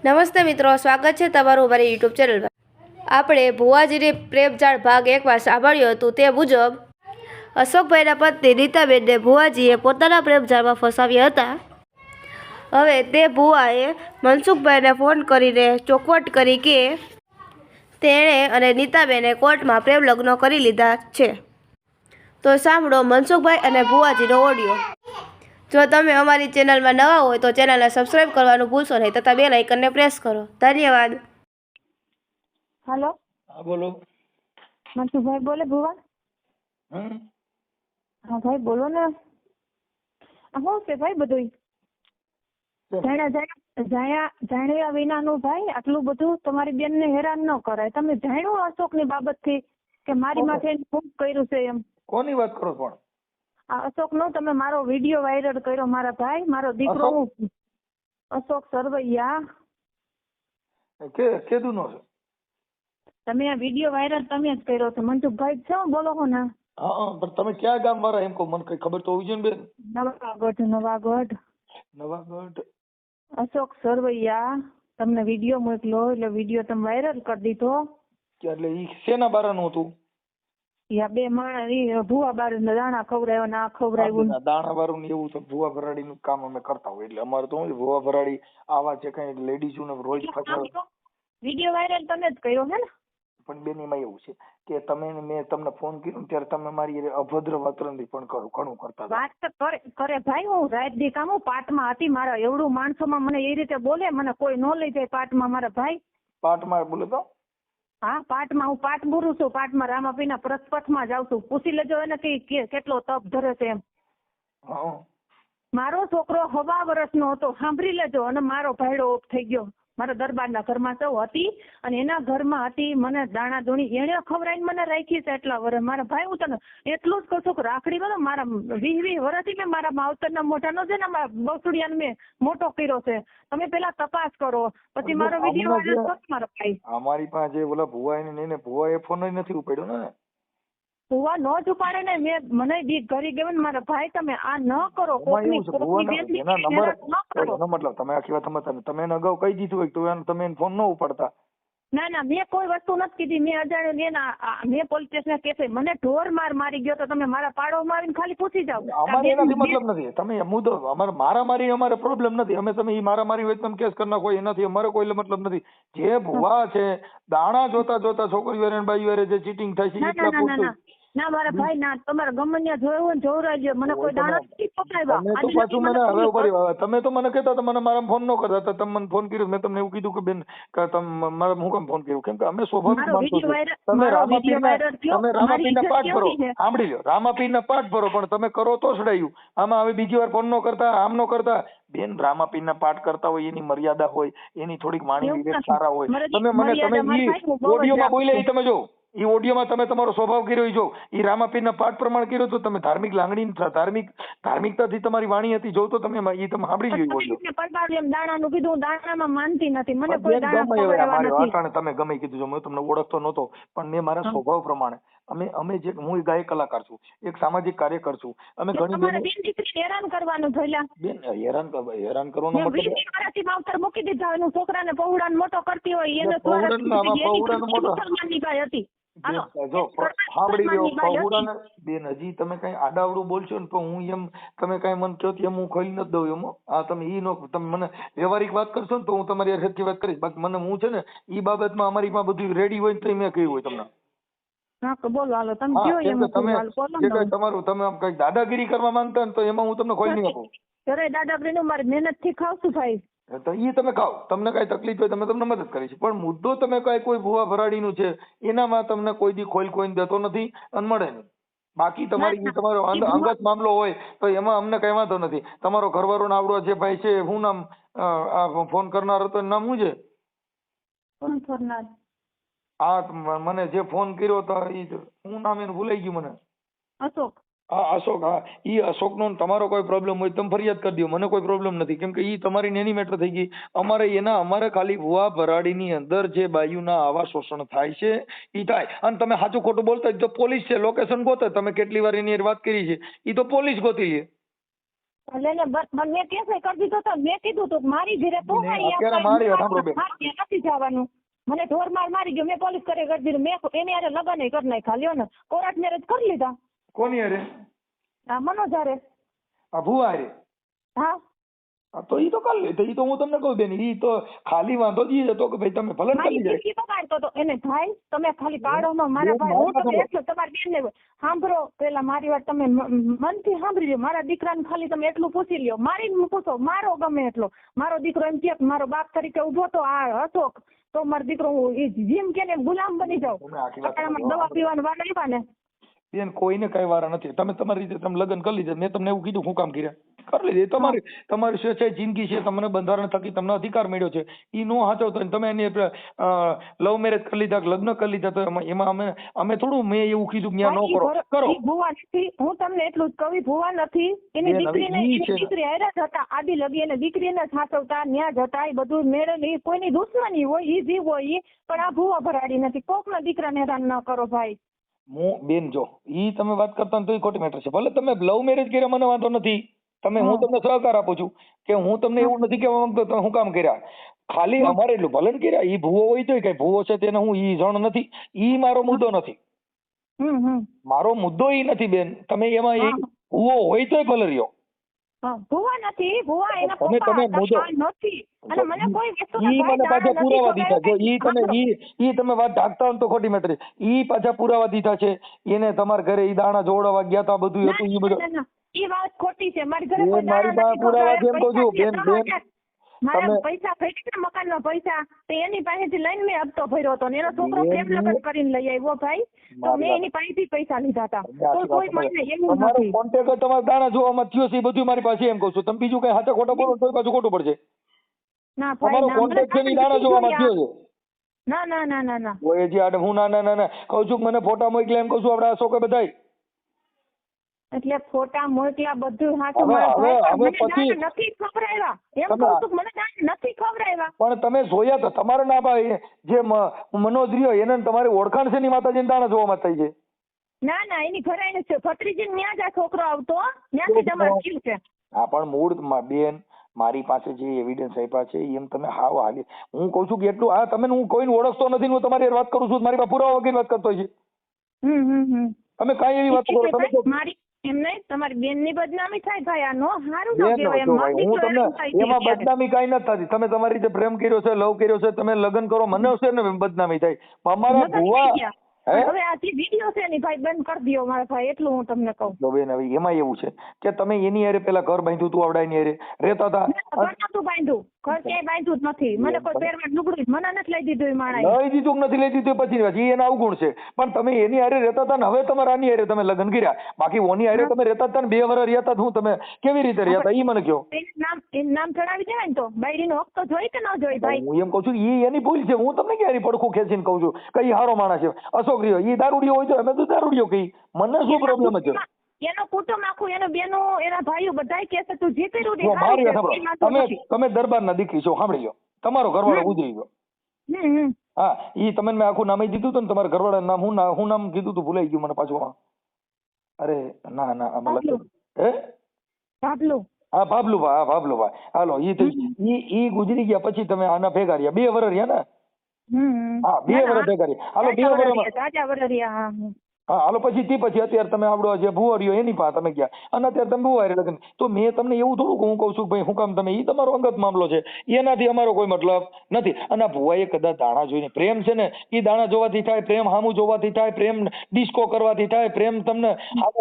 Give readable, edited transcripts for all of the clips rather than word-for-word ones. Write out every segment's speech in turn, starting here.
નમસ્તે મિત્રો, સ્વાગત છે તમારું અમારી યુટ્યુબ ચેનલમાં. આપણે ભુવાજીની પ્રેમજાળ ભાગ 1માં સાંભળ્યું હતું તે મુજબ અશોકભાઈના પત્ની નીતાબેનને ભુવાજીએ પોતાના પ્રેમજાળમાં ફસાવ્યા હતા. હવે તે ભુવાએ મનસુખભાઈને ફોન કરીને ચોખવટ કરી કે તેણે અને નીતાબેને કોર્ટમાં પ્રેમ લગ્ન કરી લીધા છે. તો સાંભળો મનસુખભાઈ અને ભુવાજીનો ઓડિયો. જો તમે અમારી ચેનલમાં નવા હોય તો ચેનલને સબસ્ક્રાઇબ કરવાનું ભૂલશો નહીં તથા બેલ આઇકનને પ્રેસ કરો. ધન્યવાદ. हेलो हाँ बोलो. मंटू भाई बोले भुवन. हाँ भाई बोलो ने. હું છે ભાઈ બધું જાણ્યા વિનાનું ભાઈ આટલું બધું તમારી બેનને હેરાન ન કરાય. તમે જાણ્યું અશોકની બાબતથી કે મારી માથે ખૂબ કર્યું છે એમ? કોની વાત કરો પણ? આ અશોકનો તમે મારો વિડીયો વાયરલ કર્યો મારા ભાઈ, મારો દીકરો અશોક સરવૈયા કેદુનો છે? તમે આ વિડીયો વાયરલ તમે જ કર્યો છે. મનસુખભાઈ છો બોલો છો ને? હા પણ તમે ક્યાં ગામ વાળા એમ કહો, મને કઈ ખબર તો હોવી જોઈએ ને બેન. નવાગઢ. અશોક સરવૈયા તમને વિડીયો મોકલો એટલે વિડીયો તમે વાયરલ કરી દીધો. એટલે ઈ શેના બારાનું હતું? યા બે માણસ ભૂવા બાર દાણા ખવડાવ્યા ના ખવડાવ્યું. દાણા વાળું ને એવું તો ભૂવા ભરાડી નું કામ અમે કરતા હોય એટલે અમારે તો ભૂવા ભરાડી આવા છે કઈ લેડીઝ ને રોજ વિડીયો વાયરલ તમે જ કર્યો હે ને? પણ બેન એમાં એવું છે કે તમે મેં તમને ફોન કર્યો ત્યારે તમે મારી અભદ્ર વાતરણથી પણ ઘણું કરતા વાત તો કરે ભાઈ. હું રાત દી કામ પાઠમાં હતી મારા એવડું માણસોમાં મને એ રીતે બોલે, મને કોઈ ન લઈ જાય પાઠમાં મારા ભાઈ. પાઠમાં બોલે તો? હા પાઠમાં હું પાઠ બોલું છું. પાઠમાં રામાપીના પ્રસ્પથમાં જાઉં છું. પૂછી લેજો એને કે કેટલો તપ ધરે છે એમ. મારો છોકરો 6 વર્ષનો હતો, સાંભળી લેજો. અને મારો ભાઈડો ઓફ થઈ ગયો. મારા દરબારના ઘરમાં સૌ હતી અને એના ઘરમાં હતી. મને દાણા ધોણી એને ખવડાવીને મને રાખી છે એટલા વર્ષ. મારા ભાઈ હું તને એટલું જ કહું છું કે રાખડી બોલો મારા 20 વર્ષથી મેં મારા માવતરના મોઢાનો છે ને મારા બસુડિયાને મેં મોટો કર્યો છે. તમે પેલા તપાસ કરો પછી મારો વિડીયો વાયરલ કરો મારા ભાઈ. અમારી પાસે ઓલા ભુવા ને ભુવાએ ફોન નથી ઉપાડ્યો ને. ભુવા નો જ ઉપાડે ને. મેં મને બીક ઘરી ગયો ને મારા ભાઈ તમે આ ન કરો. મતલબ તમે આખી વાત તમે એને અગાઉ કહી દીધું હોય તો તમે ફોન ન ઉપાડતા? ના મેં કોઈ વસ્તુ નથી કીધી. મેં અજાણ્યું મેં પોલીસ સ્ટેશન કેસે મને ઢોર મારી ગયો તો તમે મારા પાડોમાં આવીને ખાલી પૂછી જાવ. અમારે એનાથી મતલબ નથી. તમે મુદ્દો અમારે મારામારી અમારે પ્રોબ્લેમ નથી. અમે તમે મારામારી હોય તમે કેસ કરી નાખો એનાથી અમારે કોઈ મતલબ નથી. જે ભુવા છે દાણા જોતા છોકરીઓ અને બાઈઓ જે ચીટિંગ થાય છે એટલા પૂરતું. ના મારા ભાઈ ના તમારે ગમે ત્યાં જોયું હોય જોવરાજો. મને કોઈ દાણા નથી પકડાવ્યા. તમે તો મને કહેતા મને મારા ફોન ન કરતા હતા. તમે મને ફોન કર્યો મેં તમને એવું કીધું કે બેન તમે મારા હું કેમ ફોન કર્યો? કેમ કે અમે સ્વાભાવિક માણસો છીએ. તમે રામાપીરના પાઠ ભરો, સાંભળી લો, રામાપીરના પાઠ ભરો પણ તમે કરો તો સડાયું. આમાં હવે બીજી વાર ફોન ન કરતા, આમ ન કરતા. બેન રામાપીરના પાઠ કરતા હોય એની મર્યાદા હોય, એની થોડીક વાણી વિવેક સારા હોય. તમે ઓડિયોમાં બોલ્યા તમે જો એ ઓડિયોમાં તમે તમારો સ્વભાવ કર્યો જો એ રામાપીરના પાઠ પ્રમાણ કર્યો તો તમે ધાર્મિક લાગણી ધાર્મિકતાથી તમારી વાણી હતી જો તો તમે એ તમે સાંભળી જોયું. દાણાનું કીધું દાણામાં માનતી નથી. મને કોઈ દાણા તમે ગમે કીધું જો મેં તમને ઓળખતો નહોતો પણ મેં મારા સ્વભાવ પ્રમાણે અમે જે હું ગાયક કલાકાર છું, એક સામાજિક કાર્યકર છું. અમે ઘણી હેરાન કરવાનું બેન હેરાન કરવાનો મતલબ માવતર મૂકી દીધા એનું છોકરાને પૌડાને મોટો કરતી હોય એને હતી. જો સાંભળી લો બેન હજી તમે કઈ આડાવડું બોલશો ને તો હું એમ તમે કઈ મન કહો એમ હું ખોલી નથી દઉં. એમ આ તમે તમે મને વ્યવહારિક વાત કરશો ને તો હું તમારી સરખી વાત કરીશ. બાકી મને હું છે ને એ બાબતમાં અમારી પાસે બધું રેડી હોય તો મેં કહ્યું હોય તમને. તમારું તમે આમ કઈ દાદાગીરી કરવા માંગતા ને તો એમાં હું તમને ખોઈ નહીં આપું. દાદાગીરી મારી મહેનત થી ખાવશું ભાઈ. તો એ તમે ખાઓ, તમને કઈ તકલીફ હોય તમે તમને મદદ કરીશ. પણ મુદ્દો તમે કઈ કોઈ ભુવા ભરાડીનું છે એનામાં તમને કોઈ દી ખોલ કોઈ દેતો નથી અને મળે નહીં. બાકી તમારો અંગત મામલો હોય તો એમાં અમને કઈ વાંધો નથી. તમારો ઘરવાળો આવડો જે ભાઈ છે શું નામ ફોન કરનાર હતો એનું નામ શું છે? હા મને જે ફોન કર્યો હતો શું નામ એનું ભૂલાઈ ગયું મને. અશોક. હા અશોક. હા ઈ અશોક નો તમારો કોઈ પ્રોબ્લેમ હોય તમે ફરિયાદ કરી દો. મને કોઈ પ્રોબ્લેમ નથી કેમ કે ઈ તમારી નેની મેટર થઈ ગઈ. અમારે ખાલી ભુવા ભરાડીની અંદર જે બાયુના આવા શોષણ થાય છે ઈ થાય. અને તમે સાચું ખોટું બોલતા તો પોલીસ છે લોકેશન ગોતે. તમે કેટલી વાર એની વાત કરી છે ઈ તો પોલીસ ગોતી લે. એટલે ને મેં કેસ કરી દીધો તો મેં કીધું તું મારી ઘરે તું અત્યારે મારી વાત સાંભળો બેન. નથી જવાનું. મને ઢોર મારી ગયો. મેં પોલીસ કરી દીધું. મેં એની હારે લગ્ન કરી નાખ્યા. લ્યો ને કોર્ટ મેરેજ કરી લીધા. કોની હારે? આ મનોજ હારે. આ ભુવા હારે? હા તો ઈ તો કરી લે. તો ઈ તો હું તમને કહું બેન, ઈ તો ખાલી વાંધો જ ઈ હતો કે ભાઈ તમે ભલન કરી જાય. મારી બગાડતો તો એને ભાઈ તમે ખાલી પાડોમાં મારા ભાઈ હું તમે એટલો તમારી બેન ને સાંભળો પેલા મારી વાત તમે મનથી સાંભળી લ્યો. મારા દીકરાને ખાલી તમે એટલું પૂછી લ્યો. મારી પૂછો મારો ગમે એટલો મારો દીકરો એમ કે મારો બાપ તરીકે ઉભો તો આ અશોક તો મારો દીકરો જીમ કે ને ગુલામ બની જાવ. દવા પીવાનું વાર આવ્યા ને બેન કોઈને કઈ વાર નથી. તમે તમારી રીતે તમે લગ્ન કરી લીધા. મેં તમને એવું કીધું હું કામ કર્યા? કરી લીધી. તમારી સ્વેચ્છાએ જિંદગી છે. તમને બંધારણ થકી તમને અધિકાર મળ્યો છે. ઈ નો હાચવતો તમે એની લવ મેરેજ કરી લીધા લગ્ન કરી લીધા તો એમાં અમે થોડું મેં એવું કીધું ત્યાં ન કરો કરો. ભુવા નથી. હું તમને એટલું જ કહું ભુવા નથી. એની દીકરી હેરા જ હતા. આડી લગી એને દીકરીને સાચવતા ન્યા જતા એ બધું મેળે કોઈની દુશ્મની હોય ઈ જીવ હોય પણ આ ભુવા ભરાડી નથી. કોકના દીકરાને હેરાન ન કરો ભાઈ. હું બેન જો ઈ તમે વાત કરતા તો ખોટી મેટર છે. ભલે તમે લવ મેરેજ કર્યા મને વાંધો નથી. તમે હું તમને સહકાર આપું છું કે હું તમને એવું નથી કહેવા માંગતો તમે હું કામ કર્યા. ખાલી અમારે એટલું ભલન કર્યા. ઈ ભૂવો હોય તો કઈ ભૂવો છે તેને હું ઈ જણ નથી. ઈ મારો મુદ્દો નથી. મારો મુદ્દો ઈ નથી બેન. તમે એમાં ભૂવો હોય તો ભલે રહ્યો. ભુવા નથી. ભુવા એના તમે પપ્પા નથી. અને મને કોઈ વસ્તુનો ઈ મને પાછા પુરાવા દીધા. જો ઈ તમે વાત ઢાંકતા હો તો ખોટી મેટર. ઈ પાછા પુરાવા દીધા છે. એને તમારા ઘરે ઈ દાણા જોડવા ગયા તા બધું હતું. ઈ બધું ઈ વાત ખોટી છે. મારી ઘરે મારી પાસે પુરાવા જેમ કહું છું બેન. મારા પૈસા થઈ મકાન નો પૈસા તો એની પાસેથી લઈને મેં હપ્તો ભર્યો હતો. એનો છોકરો પ્રેમ લગ્ન કરીને લઈ આવ્યો ભાઈ તો મેં એની પાસેથી પૈસા લીધા હતા. તો કોઈ મને એવું નથી. કોન્ટેક્ટ તમારા દાણા જોવામાં થયો છે બધું મારી પાસે એમ કહું છું. તમે બીજું કઈ સાચા ખોટા બોલો તો પાછું ખોટું પડશે. ના તમારો કોન્ટેક્ટ છે દાણા જોવામાં થયો છે. ના ના ના ના ના ઓય જી આડે હું ના ના ના કહું છું મને ફોટા મોકલે એમ કહું છું આપડા અશોકે બધાય. એટલે ફોટા મોકલા બધું હાચું. હવે પછી નથી ખબરાવ્યા એમ કહું છું. મને નથી ખબરાવ્યા પણ તમે જોયા તો તમારે ના ભાઈ જે મનોજ રહ્યો એને તમારી ઓળખાણ છે ની માતાજીને દાણા જોવામાં થઈ છે. ના ના એની ઘરે છે ભત્રીજી ત્યાં જ આ છોકરો આવતો ત્યાંથી તમારે થયું છે. હા પણ મૂળ બેન મારી પાસે જે એવિડન્સ આપ્યા છે એમ તમે હાવ હાલી હું કઉ છું કે એટલું આ તમે હું કોઈને ઓળખતો નથી. હું તમારી વાત કરું છું. મારી પાસે પુરાવા વગર વાત કરતો છે. તમે કઈ એવી વાત કરો તમે મારી એમ નહીં તમારી બેન ની બદનામી થાય ભાઈ. આ નો સારું હું તમને એમાં બદનામી કઈ નથી થતી. તમે તમારી રીતે પ્રેમ કર્યો છે લવ કર્યો છે તમે લગ્ન કરો મને છે ને બદનામી થાય. અમારા ભુવા હવે આ જે વિડિયો છે ને ભાઈ બંધ કરી દો મારા ભાઈ એટલું હું તમને કહું. જો બેન હવે એમાં એવું છે કે તમે એની હારે પેલા ઘર બાંધ્યું તું આવડા એની હારે રહેતા હતા. ઘર નતું બાંધ્યું. ઘર ક્યાંય બાંધ્યું જ નથી. મને કોઈ પહેરવા લુગડું મને નથી લઈ દીધું. એ માણસ લઈ દીધું નથી લઈ દીધું પછી વાત એ એના અવગુણ છે. પણ તમે એની હારે રહેતા હતા ને હવે તમારા આની હારે તમે લગ્ન કર્યા. બાકી ઓની હારે તમે રહેતા હતા ને 2 વર્ષ રહ્યા હતા હું તમે કેવી રીતે રહ્યા હતા ઈ મને કહો. એનું નામ ચડાવી દેવાય ને તો બાયડીનો હક તો જોઈ કે ન જોઈ ભાઈ. હું એમ કહું છું ઈ એની ભૂલ છે. હું તમને ક્યારે પડખું ખેંચીને કહું છું કઈ હારો માણસ છે અશોક રહ્યો. ઈ દારૂડિયો હોય તો અમે તો દારૂડિયો કહી. મને શું પ્રોબ્લેમ છે? એનો કુટુંબ આખું એનો બેનો એના ભાઈઓ બધાય કહેશે તું જે કર્યું તમે દરબારના દીકરી છો સાંભળી લો. તમારો ઘરવાળો ગુજરી ગયો. હા ઈ તમને મેં આખું નામ દીધું હતું ને તમારા ઘરવાળાનું નામ હું નામ કીધું તું ભૂલાઈ ગયું મને પાછું. અરે ના ના હે ભાભલું. હા ભાભલુભાઈ. હા ભાભલુભાઈ. હાલો ઈ ગુજરી ગયા પછી તમે આના ભેગા રહ્યા 2 વર્ષ રહ્યા ને. હા 2 વર્ષ ભેગા રહ્યા. હાલો 2 વર્ષ હા હાલો પછી અત્યારે તમે આવડો જે ભુવો રહ્યો એની પાસે તમે ગયા અને અત્યારે તમે ભુવા લગ્ન. તો મેં તમને એવું થોડું હું કહું છું ભાઈ હું કામ તમે ઈ તમારો અંગત મામલો છે. એનાથી અમારો કોઈ મતલબ નથી. અને આ ભુવાએ કદાચ દાણા જોઈને પ્રેમ છે ને ઈ દાણા જોવાથી થાય. પ્રેમ હામું જોવાથી થાય. પ્રેમ ડિસ્કો કરવાથી થાય. પ્રેમ તમને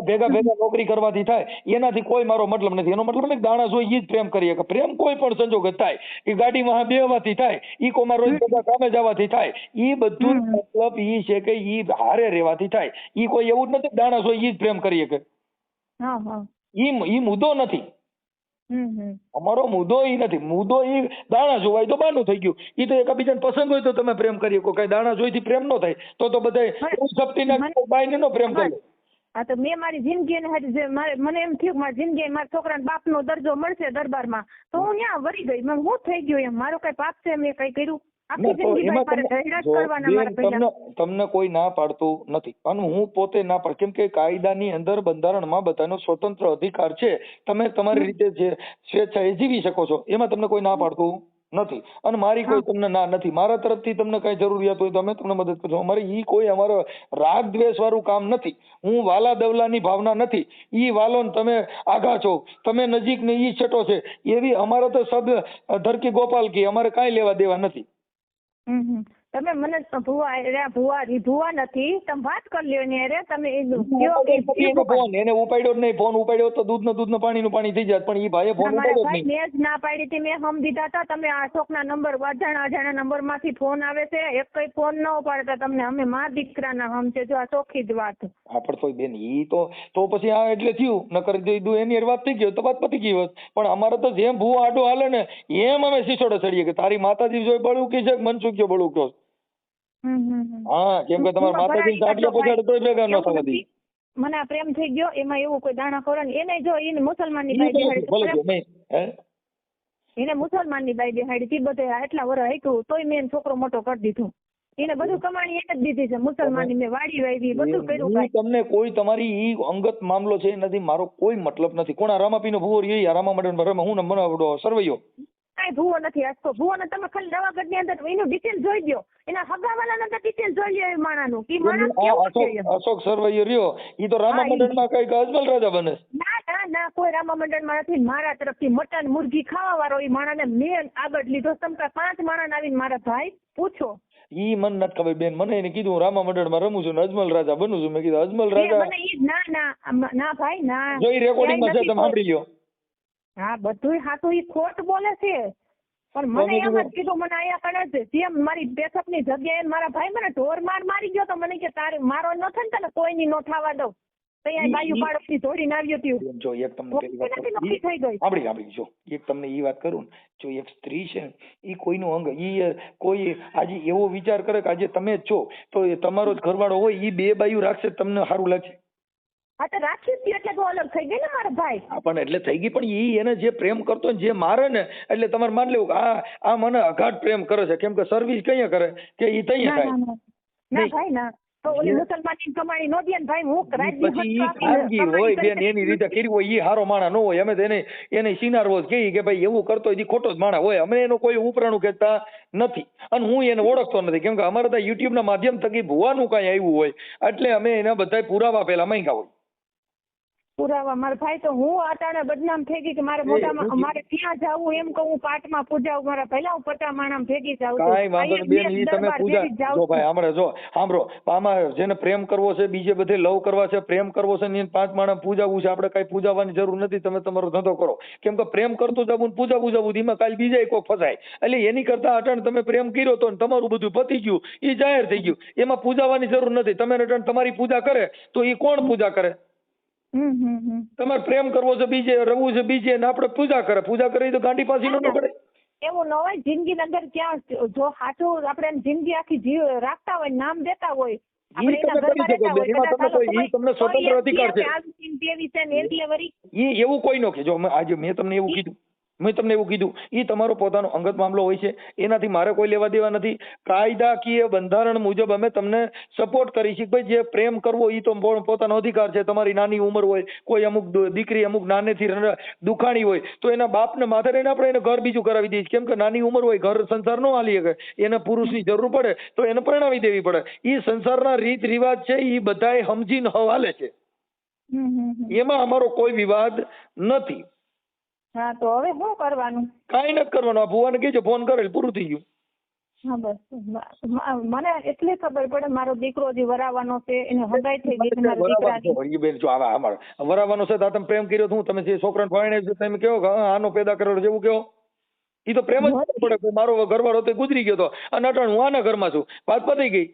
ભેગા નોકરી કરવાથી થાય. એનાથી કોઈ મારો મતલબ નથી. એનો મતલબ નહીં દાણા જોઈ ઈ જ પ્રેમ કરીએ કે પ્રેમ કોઈ પણ સંજોગ થાય. એ ગાડીમાં બેવાથી થાય. ઈ કોમાં રોજ બધા કામે જવાથી થાય. ઈ બધું મતલબ ઈ છે કે ઈ હારે રહેવાથી થાય. ઈ કોઈ એવું જ નથી દાણા જોઈ ઈ જ પ્રેમ કરીએ કે ઈ મુદ્દો નથી. અમારો મુદ્દો ઈ નથી. મુદ્દો ઈ દાણા જોવાય તો બાનું થઈ ગયું. ઈ તો એકબીજાને પસંદ હોય તો તમે પ્રેમ કરી શકો. કઈ દાણા જોઈથી પ્રેમ ન થાય તો બધા સપટીના બાઈને નો પ્રેમ કરે. હા તો મેં મારી જિંદગી મને એમ થયું મારી જિંદગી મારા છોકરાને બાપનો દરજ્જો મળશે દરબારમાં તો હું ત્યાં વળી ગઈ. હું થઈ ગયું એમ મારો કઈ પાપ છે મેં કઈ કર્યું આખી જિંદગી ભાઈ મારે ઝઘડા જ કરવાના મારા ભૈયા. તમને કોઈ ના પાડતું નથી અને હું પોતે ના પાડ, કેમ કે કાયદાની અંદર બંધારણમાં બધાનો સ્વતંત્ર અધિકાર છે, તમે તમારી રીતે જે સ્વેચ્છાએ જીવી શકો છો, એમાં તમને કોઈ ના પાડતું નથી. અને મારી કોઈ તમને ના નથી, મારા તરફથી તમને કઈ જરૂરિયાત હોય તો અમે તમને મદદ કરશું. અમારે ઈ કોઈ અમારો રાગ દ્વેષ વાળું કામ નથી. હું વાલા દવલાની ભાવના નથી. ઈ વાલો ને તમે આઘા છો, તમે નજીક ને ઈ છેટો છે, એવી અમારે તો સબ ધરકી ગોપાલ કી, અમારે કાંઈ લેવા દેવા નથી. તમે મને ભૂવા નથી, તમે વાત કરી લ્યો ને રે, તમે કયો કે ફોન એને ઉપાડ્યો જ નહીં. ફોન ઉપાડ્યો તો દૂધનું પાણીનું પાણી થઈ જાય, પણ ઈ ભાઈએ ફોન ઉપાડ્યો જ નહીં. મેં જ ના પાડી હતી, મેં હમ દીધા હતા. તમે અશોકના નંબર અજાણા નંબર માંથી ફોન આવે છે, એક કઈ ફોન ન ઉપાડતા તમને. અમે મા દીકરાના હમ છે, જો આ ચોખ્ખી જ વાત. હા પણ તોય બેન ઈ તો પછી આ એટલે થયું, નકર દીધું એની વાત થઈ ગઈ તો વાત પતી ગઈ હોત. પણ અમારે તો જેમ ભૂ આડો હાલે ને એમ અમે શીશોડે ચડીએ કે તારી માતાજી જોઈ બળું કી છે, મનસુખ્યો બળું કયો. હા, કેમ કે તમારા માતાજી સાટલા પછાડ તોય ભેગા ન થવા દે. મને આ પ્રેમ થઈ ગયો, એમાં એવું કોઈ દાણા ખોરા એને જો એને મુસલમાનની બાઈ બેહાડી, એને મુસલમાનની બાઈ બેહાડી તી, બધે એટલા વર્ષ હાઈકું તોય મેં છોકરો મોટો કરી દીધો. એને બધું કમાણી એને જ દીધી છે, મુસલમાનની મેં વાડી વાવી બધું કર્યું. તમને કોઈ તમારી ઈ અંગત મામલો છે નથી, મારો કોઈ મતલબ નથી. કોણ આ રામાપીનો ભૂવો રહ્યો, રામા મંડળ હું મને સરવૈયો કાંઈ ભૂવો નથી આસતો. ભૂવો ને તમે ખાલી દવાગઢ ની અંદર એનું ડિટેલ જોઈ દો, એના હગાવાલા ને ડિટેલ જોઈ લો. એ માણાનું ઈ માણસ કેવું છે? અશોક સરવૈયો રહ્યો, ઈ તો રામા મંડળ માં કઈક અજમલ રાજા બને. ના કોઈ રામા મંડળ માં નથી. મારા તરફથી મટન મુરગી ખાવા વાળો ઈ માણસ ને મેં આગળ લીધો. તમે 5 માણસ આવીને મારા ભાઈ પૂછો. ઈ મને નથી ખબર બેન, મને એને કીધું રામા મંડળ માં રમું છું ને અજમલ રાજા બનું છું. મેં કીધું અજમલ રાજા ના ભાઈ ના, જોઈ રેકોર્ડિંગ માં છે, તમે સાંભળી લ્યો. હા બધું હાથું ઈ ખોટ બોલે છે, પણ મને એમ જ કીધું મને અહીંયા કણે જેમ મારી બેઠક ની જગ્યાએ મારા ભાઈ મને ઢોર મારી ગયો તો મને કે તારે મારો ન થાય ને તને કોઈની નો થવા દઉં. ત્યાં બાયુ પાડોશી ધોડીને આવ્યો હતું. જો એક તમને સાંભળી જો એક તમને ઈ વાત કરું ને, જો એક સ્ત્રી છે ઈ કોઈનું અંગ, ઈ કોઈ આજે એવો વિચાર કરે કે આજે તમે જ છો તો તમારો જ ઘરવાળો હોય, ઈ બે બાયુ રાખશે તમને સારું લાગશે? હા તો રાખ્યું જ એટલે તો અલગ થઈ ગઈ ને મારા ભાઈ. પણ એટલે થઈ ગઈ, પણ ઈ એને જે પ્રેમ કરતો ને જે મારે ને એટલે તમારે માન લેવું કે આ મને અગાધ પ્રેમ કરે છે, કેમ કે સર્વિસ કઈ કરે કે ઈ તૈયાર થાય. ના ભાઈ ના, તો ઓલી મુસલમાનની કમાણી નો દે ને ભાઈ, હું ખાનગી હોય બેન, એની રીતે કરી હોય, ઈ હારો માણા ન હોય. અમે તો એને સિનારવો જ કહીએ કે ભાઈ એવું કરતો હોય ખોટો જ માણા હોય. અમે એનો કોઈ ઉપરાણું કહેતા નથી અને હું એને ઓળખતો નથી, કેમ કે અમારે તો યુટ્યુબ ના માધ્યમ થકી ભુવાનું કઈ આવ્યું હોય એટલે અમે એના બધા પુરાવા પેલા માંગ્યા હોય. પુરાવા મારા ભાઈ તો હું અટાણે બદનામ થઈ ગઈ કે મારે મોઢામાં મારે ક્યાં જાવું એમ કહું, પાઠમાં પૂજાવું મારા પહેલા હું 50 માણસ ભેગી જાઉં. કાંઈ વાંધો નહીં બેન, ઈ તમે પૂજા જો ભાઈ હમણાં જો સાંભળો, આમાં જેને પ્રેમ કરવો છે, બીજે બધે લવ કરવા છે, પ્રેમ કરવો છે ને 5 માણસ પૂજાવું છે, આપણે કઈ પૂજાવાની જરૂર નથી. તમે તમારો ધંધો કરો, કેમ કે પ્રેમ કરતું જવું પૂજાવું જવું એમાં કાલ બીજા કોક ફસાય. એટલે એની કરતા અટાણ તમે પ્રેમ કર્યો તો તમારું બધું પતી ગયું, ઈ જાહેર થઈ ગયું, એમાં પૂજાવાની જરૂર નથી. તમે અટાણ તમારી પૂજા કરે તો ઈ કોણ પૂજા કરે? તમારે પ્રેમ કરવો છે બીજે, રવું છે બીજે, ને આપણે પૂજા કરી તો ગાંડી પાછી ન પડે. એવું ન હોય. જિંદગી અંદર ક્યાં જો સાચું આપણે જિંદગી આખી રાખતા હોય, નામ દેતા હોય, તમને સ્વતંત્ર અધિકાર છે. એવું કોઈ નો કે જો આજે મેં તમને એવું કીધું ઈ તમારો પોતાનો અંગત મામલો હોય છે, એનાથી મારે કોઈ લેવા દેવા નથી. કાયદાકીય બંધારણ મુજબ અમે તમને સપોર્ટ કરી છીએ. ભાઈ જે પ્રેમ કરવો ઈ તો પોતાનો અધિકાર છે. તમારી નાની ઉંમર હોય, કોઈ અમુક દીકરી અમુક નાનેથી દુખાણી હોય તો એના બાપને માથે રહીને આપણે એને ઘર બીજું કરાવી દઈએ, કેમ કે નાની ઉંમર હોય, ઘર સંસાર નો હાલી શકે, એને પુરુષની જરૂર પડે તો એને પરણાવી દેવી પડે. ઈ સંસારના રીત રિવાજ છે, ઈ બધાય સમજીને હાલે છે, એમાં અમારો કોઈ વિવાદ નથી. હા તો હવે શું કરવાનું? કાંઈ નથી કરવાનું. આ ભુવાને કહેજો ફોન કરેલ, પૂરું થઈ ગયું. હા બસ મને એટલે ખબર પડે મારો દીકરો જે વરાવાનો છે એને હગાઈ થઈ ગઈ છે મારા દીકરાની. બેન જો અમારે વરાવાનો છે તો તમે પ્રેમ કર્યો હું, તમે જે છોકરાને પરણાવ્યો છે તમે કહો કે આનો પેદા કરેલો છે એવું કહો? ઈ તો પ્રેમ જ પડે. મારો ઘરવાળો તો ગુજરી ગયો તો અને અટાણ હું આના ઘરમાં છું, વાત પતી ગઈ.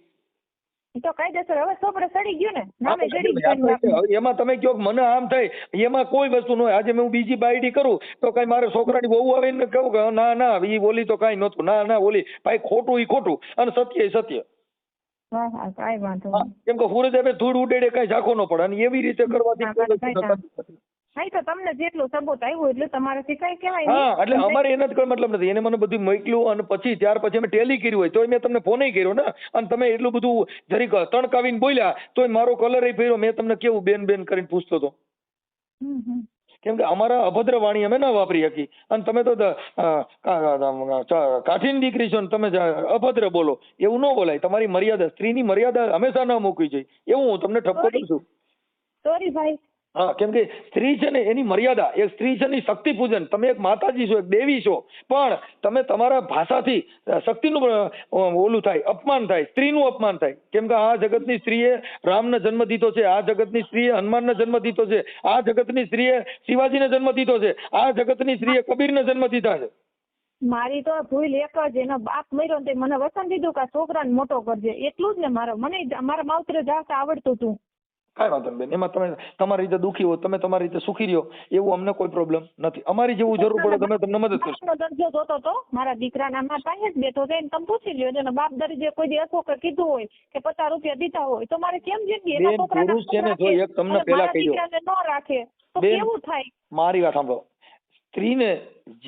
તો કાયદેસર હવે છોકરો સડી ગયો ને, નામે જડી ગયો. એમાં તમે કહો મને આમ થાય, એમાં કોઈ વસ્તુ ન હોય. આજે હું બીજી બાયડી કરું તો કઈ મારે છોકરાની બહુ આવે ને કહું કે ના ઈ બોલી તો કઈ નતું, ના બોલી ભાઈ ખોટું ઈ ખોટું અને સત્ય ઈ સત્ય. હા કાંઈ વાંધો નહીં. કેમ કે હુરદેવે ધૂળ ઉડેડે કઈ ઝાંખો ન પડે અને એવી રીતે કરવાથી હા તો તમને જેટલું સબૂત આવ્યું એટલે તમારાથી કઈ કહેવાય નહીં. હા એટલે અમારે એના જ કોઈ મતલબ નથી. એને મને બધું મોકલ્યું અને પછી ત્યાર પછી અમે ટેલી કર્યું હોય તોય મેં તમને ફોન કર્યો ને. અને તમે એટલું બધું જરીક તણકાવીને બોલ્યા તોય મારો કલર ફેર્યો. મેં તમને કેવું બેન બેન કરીને પૂછતો હતો. કેમ કે અમારા અભદ્ર વાણી અમે ના વાપરી શકી અને તમે તો કાઠીની દીકરી છો ને તમે અભદ્ર બોલો એવું ન બોલાય. તમારી મર્યાદા, સ્ત્રીની મર્યાદા હંમેશા ન મૂકવી જોઈએ એવું હું તમને ઠપકો કરું છું. સોરી ભાઈ. હા કેમ કે સ્ત્રી છે ને એની મર્યાદા, એક સ્ત્રી છે ને શક્તિ પૂજન. તમે એક માતાજી છો, એક દેવી છો, પણ તમે તમારા ભાષાથી શક્તિનું ઓલું થાય, અપમાન થાય, સ્ત્રીનું અપમાન થાય. કેમ કે આ જગતની સ્ત્રીએ રામને જન્મ દીધો છે, આ જગતની સ્ત્રીએ હનુમાનને જન્મ દીધો છે, આ જગતની સ્ત્રીએ શિવાજીને જન્મ દીધો છે, આ જગતની સ્ત્રીએ કબીરને જન્મ દીધા છે. મારી તો ભૂલ એક જ, એનો બાપ મર્યો ને મને વસન દીધું કે છોકરાને મોટો કરજે, એટલું જ ને. મને મારા માવતરે જાતા આવડતું હતું. કાંઈ વાંધો નહીં બેન, એમાં તમે તમારી રીતે દુઃખી હો, તમે તમારી રીતે સુખી રહ્યો એવું અમને કોઈ પ્રોબ્લેમ નથી. અમારી જેવું જરૂર પડે તમે તમને મદદ કરશો. બાપનો દરજ્જો જોતો તો મારા દીકરાના મારા પાસે જ બેઠો છે. તમે પૂછી લ્યો એનો બાપ દરજ્જે કોઈ દી હતો કે કીધું હોય કે 50 રૂપિયા દીધા હોય તો મારે કેમ જિંદગી એના છોકરાને પુરુષ છે ને જો એક તમને પહેલા કહી દો ન રાખે તો બેન, કેવું થાય? મારી વાત સાંભળો. સ્ત્રીને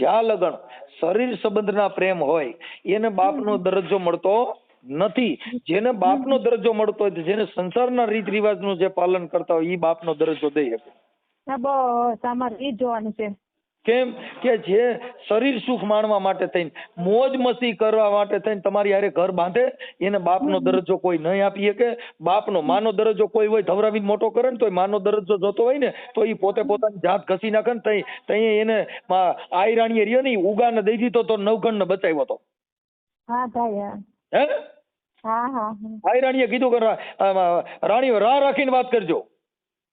જ્યાં લગન શરીર સંબંધના પ્રેમ હોય એને બાપનો દરજ્જો મળતો નથી. જેને બાપનો દરજ્જો મળતો હોય, જેને સંસારના રીત રિવાજનું જે પાલન કરતા હોય એ બાપનો દરજ્જો દઈ શકે. બસ અમારે એ જોવાનું છે. કેમ કે જે શરીર સુખ માણવા માટે થઈને, મોજ મસ્તી કરવા માટે થઈને તમારી હારે ઘર બાંધે એને બાપનો દરજ્જો કોઈ નહીં આપી શકે. બાપનો માનો દરજ્જો કોઈ હોય ધવરાવીને મોટો કરે ને તો માનો દરજ્જો જોતો હોય ને તો એ પોતે પોતાની જાત ઘસી નાખે ને તઈ એને આયરાણીએ રહ્યો ને ઉગાને દઈ દીધો તો નવઘણને બચાવ્યો હતો. હા ભાઈ. હે હા હા. આયરાણીએ કીધું કે રાણી રાહ રાખીને વાત કરજો.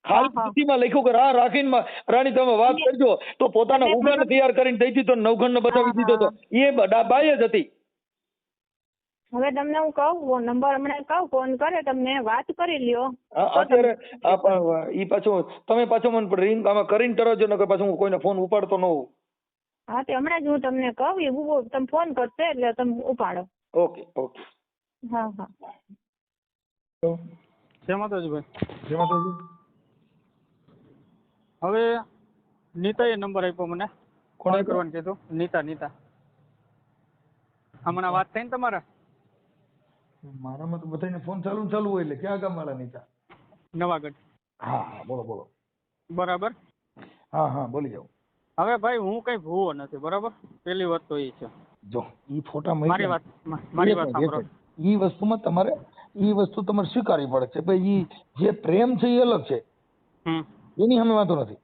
ખાલી સ્થિતિમાં લખ્યું કે રાહ રાખીને રાણી તમે વાત કરજો તો પોતાના ઉગાને તૈયાર કરીને દઈ દીધો, નવઘણને બચાવી દીધો તો એ બાઈ જ હતી. હવે તમને હું કહું નંબર હમણાં કહું, ફોન કરે તમને વાત કરી લ્યો. અત્યારે ઈ પાછું તમે પાછો મને રિંગ આમાં કરીને તરજો ને પાછું હું કોઈને ફોન ઉપાડતો ન હોઉં. હા તે હમણાં જ હું તમને કહું એવું તમે ફોન કરશે એટલે તમે ઉપાડો. Okay okay. હા હા. જય માતાજી ભાઈ. જય માતાજી. હવે નીતાએ નંબર આપ્યો મને. કોણે કરવાનું કીધું? નીતા. હમણાં વાત થઈ ને તમારા? મારામાં તો બધાને ફોન ચાલુ હોય એટલે ક્યાં ગામ વાળા નીતા? નવાગઢ. હા બોલો બોલો. બરાબર. હા બોલી જાઓ. હવે ભાઈ હું કઈ ભૂવો નથી, બરાબર? પેલી વાત તો એ છે. જો ઈ ફોટા મારી વાત સાંભળો. ઈ વસ્તુમાં તમારે ઈ વસ્તુ તમારે સ્વીકારવી પડે છે ભાઈ. ઈ જે પ્રેમ છે એ અલગ છે, એની અમે વાંધો નથી.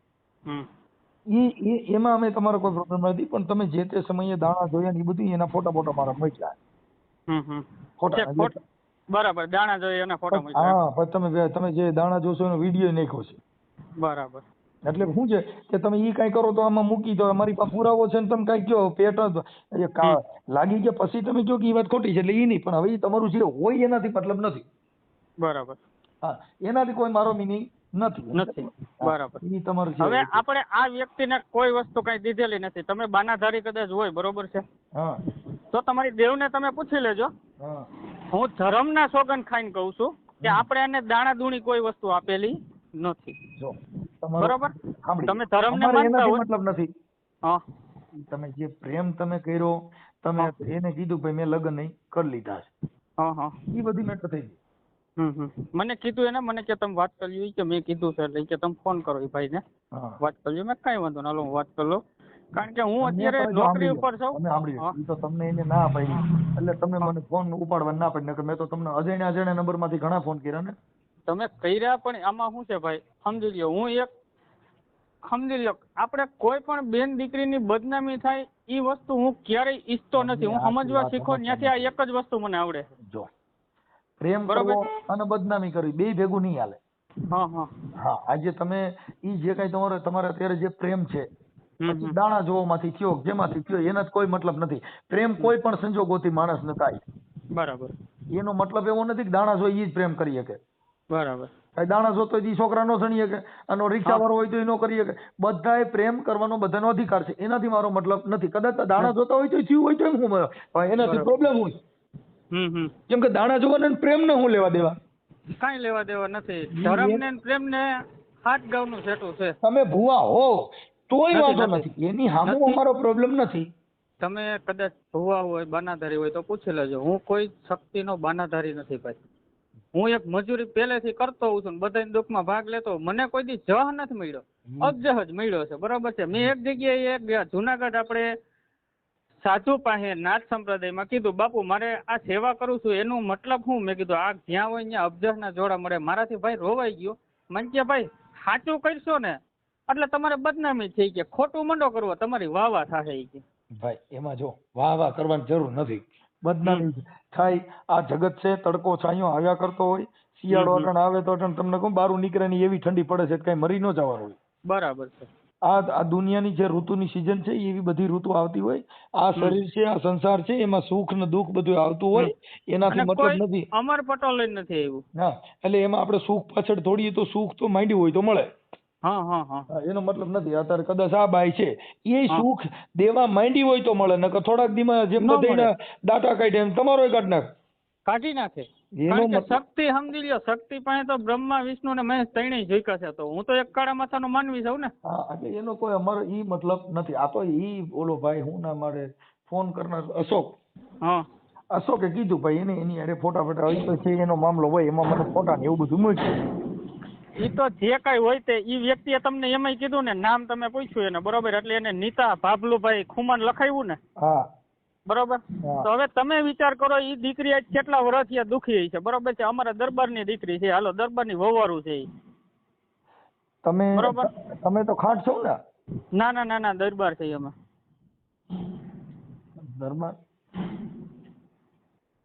એમાં અમે તમારો કોઈ પ્રોબ્લેમ નથી, પણ તમે જે તે સમયે દાણા જોયા ને એ બધું એના ફોટા મારા મોકલ્યા. બરાબર, દાણા જોઈએ એના ફોટા મોકલ્યા. હા પણ તમે જે દાણા જોશો એનો વિડીયો નાખ્યો છે. બરાબર. એટલે શું છે કે તમે ઈ કઈ કરો તો આમાં મૂકી દો, અમારી પાસે પુરાવો છે ને તમે કઈ કહો પેટ લાગી ગયા પછી તમે કહો કે એ વાત ખોટી છે એટલે એ નહીં. પણ હવે તમારું જે હોય એનાથી મતલબ નથી. બરાબર. હા એનાથી કોઈ મારો મિનિંગ નથી. બરાબર. ઈ તમારું હવે આપણે આ વ્યક્તિને કોઈ વસ્તુ કઈ દીધેલી નથી. તમે બાનાધારી કદાચ હોય, બરોબર છે? હા તો તમારી દેવને તમે પૂછી લેજો. હા હું ધર્મના સોગંદ ખાઈને કહું છું કે આપણે એને દાણા દૂણી કોઈ વસ્તુ આપેલી નથી. જો બરોબર. તમે ધર્મને માનતા હોય મતલબ નથી. હા તમે જે પ્રેમ તમે કર્યો, તમે એને કીધું ભાઈ મેં લગ્ન નહીં કરી લીધા છે. હા ઈ બધી મેટર થઈ ગઈ. મને કીધું એને, મને કે તમે વાત કરી કે મેં કીધું છે એટલે કે તમે ફોન કરો એ ભાઈને વાત કરજો. મેં કઈ વાંધો ના, હું વાત કરી લઉં. કારણ કે હું અત્યારે નોકરી ઉપર છું. તો તમને એને ના પાડી એટલે તમે મને ફોન ઉપાડવા ના પાડી. મેં તો તમને અજાણ્યા નંબર માંથી ઘણા ફોન કર્યા ને. તમે કર્યા પણ આમાં શું છે ભાઈ, સમજી લ્યો. સમજી લ્યો આપણે કોઈ પણ બેન દીકરીની બદનામી થાય એ વસ્તુ હું ક્યારેય ઈચ્છતો નથી. હું સમજવા શીખો ત્યાંથી આ એક જ વસ્તુ મને આવડે. જો પ્રેમ કરવો અને બદનામી કરવી બે ભેગું નહીં હાલે. હા આજે તમે ઈ જે કઈ તમારે અત્યારે જે પ્રેમ છે દાણા જોવામાંથી થયો જેમાંથી થયો એના જ કોઈ મતલબ નથી. પ્રેમ કોઈ પણ સંજોગોથી માણસ ન થાય. બરાબર. એનો મતલબ એવો નથી કે દાણા જોઈ ઈ જ પ્રેમ કરી શકે. બરાબર. દાણા જોતો એ છોકરા નો સણી શકે, અને રિક્ષા વાળો હોય તો એ નો કરી શકે. બધાએ પ્રેમ કરવાનો બધાનો અધિકાર છે. એનાથી મારો મતલબ નથી. કદાચ દાણા જોતા હોય તો થયું હોય તો એમ હું એનાથી પ્રોબ્લેમ હોય. કેમ કે દાણા જોવાને પ્રેમ ને હું લેવા દેવા? કઈ લેવા દેવા નથી. ધર્મ ને પ્રેમ ને હાથ ગાઉનું સેટું છે. તમે ભૂવા હો તોય નથી, વાંધો નથી. નથી, એની સામે નથી. અમારો પ્રોબ્લેમ નથી. તમે કદાચ ભુવા હોય બાનાધારી હોય તો પૂછી લેજો. હું કોઈ શક્તિનો બાનાધારી નથી ભાઈ. હું એક મજૂરી પહેલેથી કરતો હોઉં છું ને બધાના દુઃખમાં ભાગ લેતો હોઉં. મને કોઈ દી જહ નથી મળ્યો, અબજહ જ મળ્યો છે. બરોબર છે. મેં એક જગ્યાએ એક જુનાગઢ આપણે સાધુ પાસે નાથ સંપ્રદાયમાં કીધું, બાપુ મારે આ સેવા કરું છું એનું મતલબ શું? મેં કીધું આ જ્યાં હોય ત્યાં અબજહના જોડા મળે. મારાથી ભાઈ રોવાઈ ગયો. મને કે ભાઈ સાચું કરશો ને એટલે તમારે બદનામી થઈ ગયા, ખોટું મંડો કરવો તમારી વાહ થાય કે. ભાઈ એમાં જો વાહ કરવાની જરૂર નથી, બદનામી થાય. આ જગત છે, તડકો છાંયો આવ્યા કરતો હોય. શિયાળો અટણ આવે તો અટણ તમને કહું બારું નીકળે ની એવી ઠંડી પડે છે કઈ મરી ન જવાનું હોય. બરાબર છે. આ દુનિયાની જે ઋતુની સિઝન છે એવી બધી ઋતુ આવતી હોય. આ શરીર છે, આ સંસાર છે, એમાં સુખ ને દુઃખ બધું આવતું હોય. એનાથી અને મતલબ કોઈ નથી. અમર પટોલ જ નથી આવ્યું. હા, એટલે એમાં આપણે સુખ પાછળ દોડીએ તો સુખ તો માંડ્યું હોય તો મળે. હા હા હા. એનો મતલબ નથી. અત્યારે કદાચ આ બાઈ છે એ સુખ દેવા માંડી હોય તો મળે, નકર થોડાક દીમાં જેમ બધાના ડાટા કાઢે એમ તમારો કાઢ નાખ કાઢી નાખે. એનો કારણ કે મતલબ શક્તિ સમજી લ્યો, શક્તિ પાસે તો બ્રહ્મા વિષ્ણુ ને મહેશ ત્રણેય જોઈકા છે. તો હું તો એક કાળા માથાનો માનવી છું ને. હા, એટલે એનો કોઈ અમારો ઈ મતલબ નથી. આ તો ઈ ઓલો ભાઈ હું ના મારે ફોન કરનાર અશોક, હા, અશોકે કીધું ભાઈ એને એની અરે ફોટા હોય તો છે એનો મામલો હોય એમાં મને ફોટા ને એવું બધું મૂક્યું. એ તો જે કઈ હોય તે ઈ વ્યક્તિએ તમને એમાંય કીધું ને, નામ તમે પૂછ્યું એને, બરોબર? એટલે એને નીતા ભાભલુભાઈ ખુમાન લખાવ્યું ને, હા, બરોબર? તો હવે તમે વિચાર કરો, ઈ દીકરી આજ કેટલા વર્ષથી દુખી છે, બરોબર છે? અમારા દરબારની દીકરી છે, હાલો દરબારની વવારું છે ઈ. તમે બરોબર. તમે તો ખાટ છો ને? ના ના ના ના, દરબાર છે અમે. દરબાર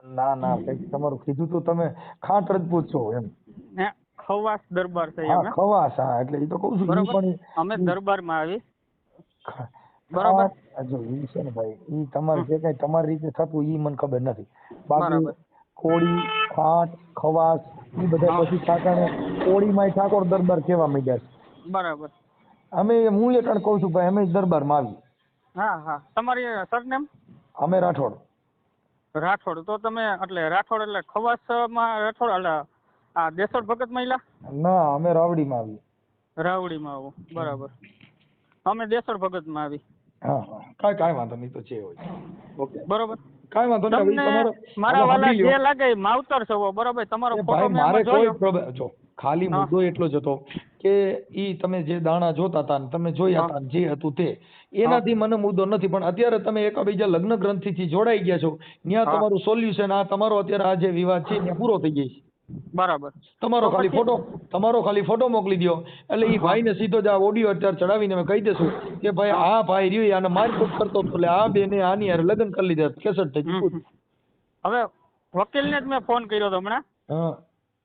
ના ના કઈક તમારું કીધું તો તમે ખાટ રજપૂત છો એમ. હે, ખવાસ દરબાર છે હા, અમે. ખવાસ. હા, એટલે ઈ તો કહું છું. ઈ બરોબર. પણ અમે દરબારમાં આવી. ખા- બરોબર. ખાટ, જો ઈ છે ને ભાઈ, ઈ તમારે જે કઈ તમારી રીતે થતું ઈ મને ખબર નથી. બાકી બરાબર. કોળી, ખાટ, ખવાસ ઈ બધા પછી ઠાકાણે કોળીમાંય ઠાકોર દરબાર કેવા માંડ્યા છે. બરાબર. અમે હું એ કહું છું ભાઈ, અમે દરબારમાં આવી. હા હા. તમારી સરનેમ? અમે રાઠોડ. રાઠોડ. તો તમે એટલે રાઠોડ એટલે ખવાસમાં રાઠોડ, એટલે આ દેસોડ ભગત મહિલા? ના, અમે રાવડીમાં આવી. રાવડીમાં આવો. બરાબર. અમે દેસોડ ભગતમાં આવી. હા હા, કાંઈ વાંધો નહીં, તો છે હોય. ઓકે, બરોબર. કાંઈ વાંધો નહીં. હવે તમને તમારો મારા વાલા સાંભળી લ્યો. જે લાગે એ માવતર છો, બરોબર? તમારો એ ફોટો ભાઈ મેં મારે આમાં કોઈ જોયો. પ્રોબ્લેમ જો ખાલી હા. મુદ્દો એટલો જ હતો કે ઈ તમે જે દાણા જોતા હતા ને તમે જોયા હતા ને જે હતું તે એનાથી મને મુદ્દો નથી. પણ અત્યારે તમે એકબીજા લગ્ન ગ્રંથિથી જોડાઈ ગયા છો, ત્યાં હા. તમારું સોલ્યુશન આ તમારો અત્યારે આ જે વિવાદ છે ત્યાં પૂરો થઈ જાય છે. બરાબર. તમારો તો ખાલી ફોટો મોકલી દો એટલે ઈ ભાઈને સીધો જ આ ઓડિયો અત્યારે ચડાવીને અમે કહી દેશું કે ભાઈ આ ભાઈ રહ્યો આને મારકૂટ કરતો હતો એટલે આ બેને આની હારે લગ્ન કરી લીધા, કેસેટ થઈ ગયું. હવે વકીલને જ મેં ફોન કર્યો હતો હમણાં. હા,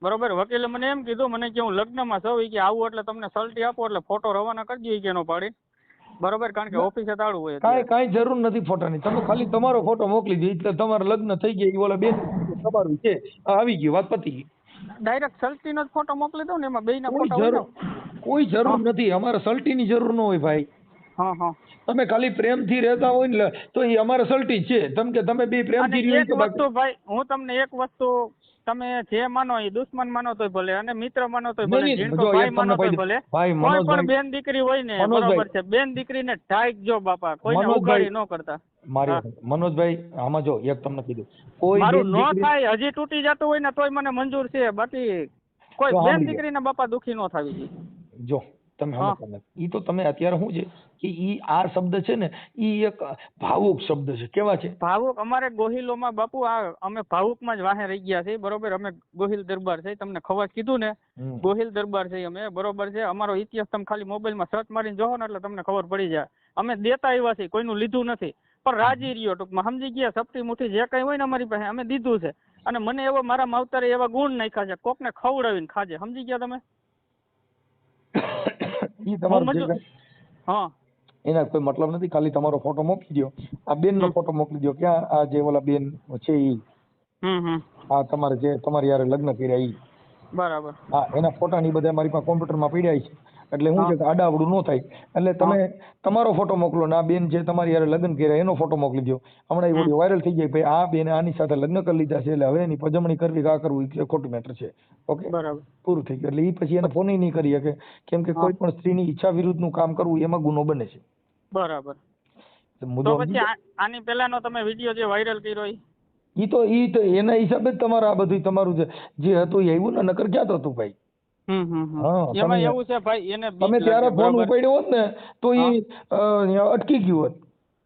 બરોબર. વકીલે મને એમ કીધું, મને કે હું લગ્નમાં છું, ઈ કે આવું એટલે તમને સલટી આપો એટલે ફોટો રવાના કરજો ઈ કે નો પાડી. બરોબર, કારણ કે ઓફિસે તાળું હોય. કાંઈ જરૂર નથી ફોટાની. તમે ખાલી તમારો ફોટો મોકલી દો એટલે તમારા લગ્ન થઈ ગયા. ઈ ઓલા બેન તમારું છે આવી ગયું, વાત પતી ગઈ. ડાયરેક્ટ સલટીનો જ ફોટો મોકલી દઉં ને, એમાં બેયના ફોટા હોય ને. કોઈ જરૂર નથી. અમારે સલટીની જરૂર ન હોય ભાઈ. હા હા. તમે ખાલી પ્રેમથી રહેતા હોય ને તો એ અમારે સલટી છે. તમે બે અને પ્રેમથી રહ્યો એક વસ્તુ ભાઈ, હું તમને એક વસ્તુ, તમે જે માનો એ દુશ્મન માનો તોય ભલે અને મિત્ર માનો તોય ભલે, જીણકો ભાઈ માનો તોય ભલે, કોઈ પણ બેન દીકરી હોય ને, બરોબર છે, બેન દીકરીને ઢાંકજો બાપા, કોઈને ઉગાડી ન કરતા. મનોજભાઈ આમાં જો એક તમને કીધું, કોઈ મારું નો થાય, હજી તૂટી જતું હોય ને તોય મને મંજૂર છે, બાકી કોઈ બેન દીકરીને બાપા દુખી ન થવી જોઈએ. જો તમે સમજતા નથી. ઈ તો તમે અત્યારે શું છે કે ઈ આ શબ્દ છે ને ઈ એક ભાવુક શબ્દ છે. કેવા છે ભાવુક? અમારે ગોહિલોમાં બાપુ આ અમે ભાવુકમાં જ વાહે રહી ગયા છે, બરોબર? અમે ગોહિલ દરબાર છે, તમને ખબર કીધું ને, ગોહિલ દરબાર છે અમે, બરોબર છે? અમારો ઇતિહાસ તમે ખાલી મોબાઈલમાં સર્ચ મારીને જોવો ને એટલે તમને ખબર પડી જાય. અમે દેતા આવ્યા છીએ, કોઈનું લીધું નથી, પણ રાજી રહ્યો ટૂંકમાં, સમજી ગયા? સપટી મુઠ્ઠી જે કઈ હોય ને અમારી પાસે અમે દીધું છે. અને મને એવો મારા માવતરે એવા ગુણ નાખ્યા છે, કોકને ખવડાવીને ખાજે, સમજી ગયા તમે? ઈ તમારું હા, એના કોઈ મતલબ નથી. ખાલી તમારો ફોટો મોકલી દો, આ બેન નો ફોટો મોકલી દો. ક્યાં આ જે ઓલા બેન છે ઈ, હા તમારે જે તમારી યારે લગ્ન કર્યા ઈ, બરાબર. હા એના ફોટા ની બધા મારી પાસે કોમ્પ્યુટર માં પડ્યા છે. એટલે શું છે કે આડાવડું ન થાય. એટલે તમે તમારો ફોટો મોકલો ને આ બેન જે તમારી યારે લગ્ન કર્યા એનો ફોટો મોકલી દો. હમણાં એ ઓડિયો વાયરલ થઈ જાય ભાઈ આ બેન આની સાથે લગ્ન કરી લીધા છે એટલે હવે એની પજવણી કરવી કે આ કરવું એ ખોટું મેટર છે. ઓકે, બરાબર. પૂરું થઈ ગયું. એટલે એ પછી એને ફોન નહીં કરી શકે કેમ કે કોઈ પણ સ્ત્રીની ઈચ્છા વિરુદ્ધનું કામ કરવું એમાં ગુનો બને છે. બરાબર. મુદ્દો તો પછી આની પહેલાનો તમે વિડીયો જે વાયરલ કર્યો ઈ તો એના હિસાબે જ તમારે આ બધું તમારું જે હતું એ આવ્યું ને, નકર ક્યાં તો હતું ભાઈ. એમાં એવું છે ભાઈ એને તમે ત્યારે ફોન ઉપાડ્યો હોત ને તો ઈ અટકી ગયું હોત.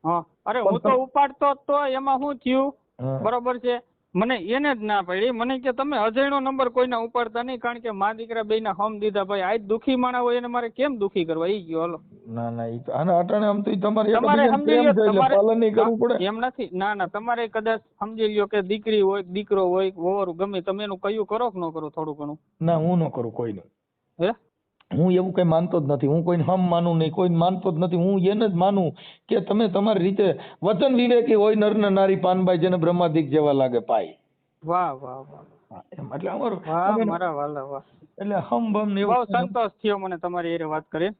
હા, અરે હું તો ઉપાડતો તો એમાં શું થયું બરોબર છે, મને એને જ ના પડી. મને કે તમે અજયનો નંબર કોઈના ઉપાડતા નહીં કારણ કે મા દીકરા બેયના હમ દીધા. ભાઈ આજ દુખી માણા હોય એને મારે કેમ દુખી કરવા ઈ ગયો. હાલો ના ઈ તો આના અટાણે આમ તો તમારે સમજી લ્યો, તમારે પાલન નહીં કરવું પડે એમ નથી. ના તમારે કદાચ સમજી લ્યો કે દીકરી હોય દીકરો હોય વહુ ગમે તમે એનું કયું કરો કે ન કરો થોડું ઘણું. ના હું ન કરું કોઈનું. હે હું એવું કઈ માનતો જ નથી. હું કોઈને હમ માનું નહીં, કોઈને માનતો જ નથી. હું એને જ માનું કે તમે તમારી રીતે વચન વિવેકી હોય નર ને નારી પાનબાઈ જેને બ્રહ્માદિક જેવા લાગે પાય. વાહ વાહ વાહ. એમ એટલે અમારું વાહ મારા વાલા વાહ. એટલે હમ બમ ને બહુ સંતોષ થયો મને તમારી એ વાત કરી.